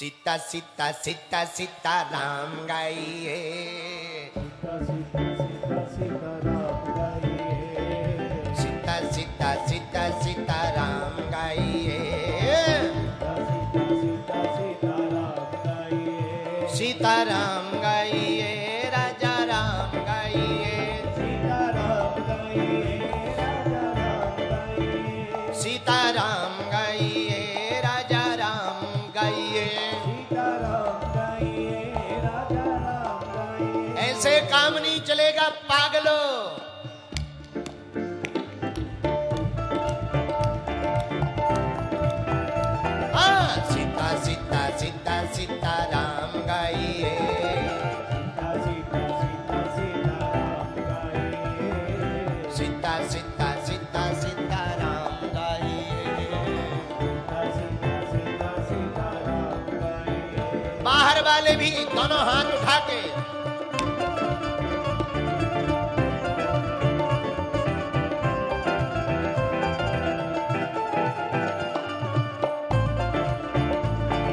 सीता सीता सीता सीता राम गाइए, सीता सीता सीता सीता राम गाइए, सीता राम गाइए, राजा राम गाइए, सीता राम गाइए, राजा राम गाइए, ऐसे काम नहीं चलेगा पागलो। हाँ, सीता सीता सीता सीता राम गाइए, सीता सीता सीता सीता राम गाइए, बाहर वाले भी दोनों हाथ उठा के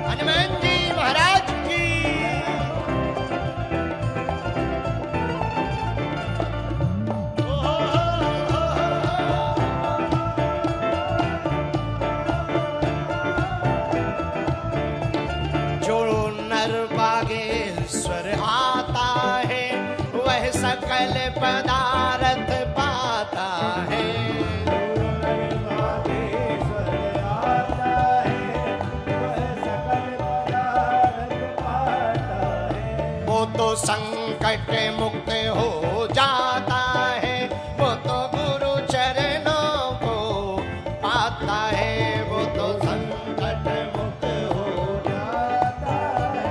हनुमान जी महाराज की। जो नर बागेश्वर आता है वह सकल पदार्थ पाता है, वो तो संकट मुक्त हो जाता है, वो तो गुरु चरणों को पाता है, वो तो संकट मुक्त हो जाता है,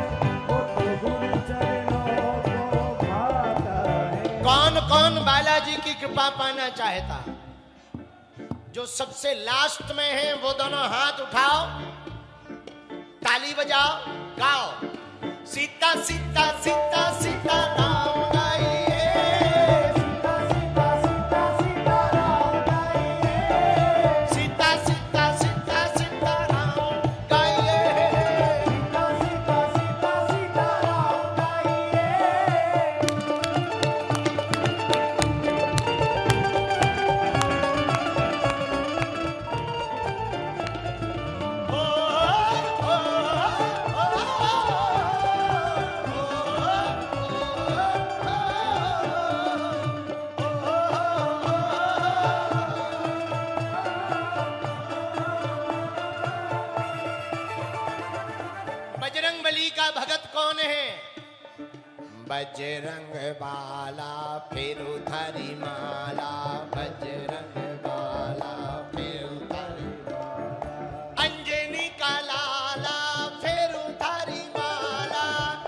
वो तो गुरु चरणों को पाता है। कौन कौन बालाजी की कृपा पाना चाहता? जो सबसे लास्ट में है वो दोनों हाथ उठाओ, ताली बजाओ, गाओ, सीता सीता सीता सीता राम गाइए, सीता सीता सीता सीता राम गाइए, सीता सीता सीता सीता राम गाइए, सीता सीता सीता सीता राम गाइए। बजरंग बली का भगत कौन है? बजरंग बाला फिर उधारी माला, बजरंग बाला फिर उधारी माला, अंजनी का लाला फिर उधारी माला,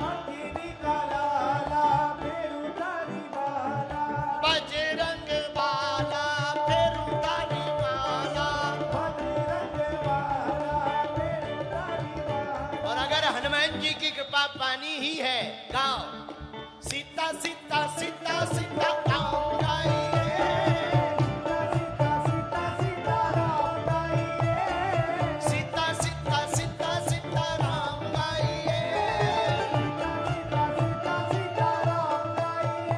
अंजनी का लाला फिर उधारी माला, बजरंग बाला फिर उधारी माला, बजरंग बाला फिर उधारी माला। और अगर हनुमान जी की कृपा पानी ही है, गाओ, सीता सीता सीता सीता राम गाइए, सीता सीता सीता राम गाइए, सीता सीता सीता सीता राम गाइए, सीता सीता सीता राम गाइए,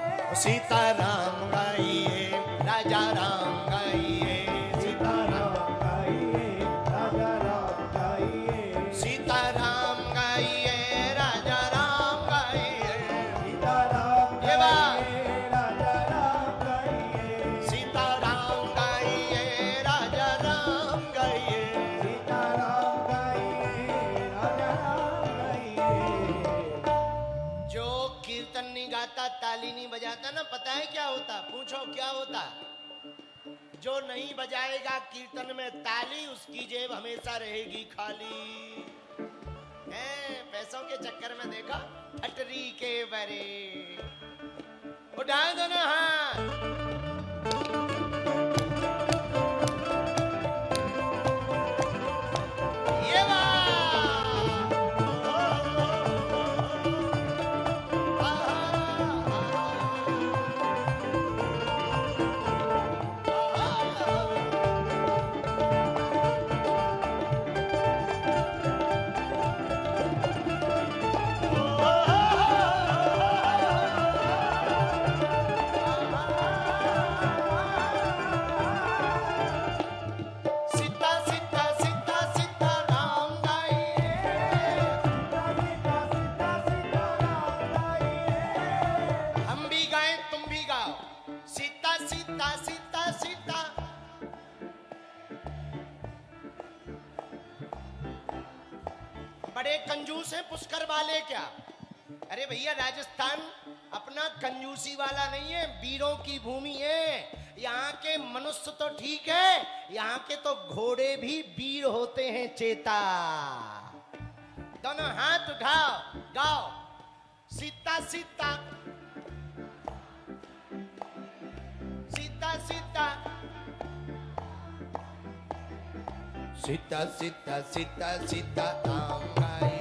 सीता राम गाइए, राजा राम गाइए, सीता राम गाइए, राजा राम गाइए, सीता राम गाइए, राजा राम गाइए, सीता राम गाइए, राजा राम गाइए, सीता राम गाइए, राजा राम गाइए, सीता राम गाइए, राजा राम गाइए। जो कीर्तन नहीं गाता, ताली नहीं बजाता ना, पता है क्या होता? पूछो क्या होता? जो नहीं बजाएगा कीर्तन में ताली, उसकी जेब हमेशा रहेगी खाली। पैसों के चक्कर में देखा अटरी के बरे। उठा दो ना हाथ, ये कंजूस हैं पुष्कर वाले क्या? अरे भैया राजस्थान अपना कंजूसी वाला नहीं है, वीरों की भूमि है। यहाँ के मनुष्य तो ठीक है, यहाँ के तो घोड़े भी वीर होते हैं चेता। दोनों हाथ उठाओ, गाओ सीता सीता सीता सीता सीता सीता सीता सीता राम गाए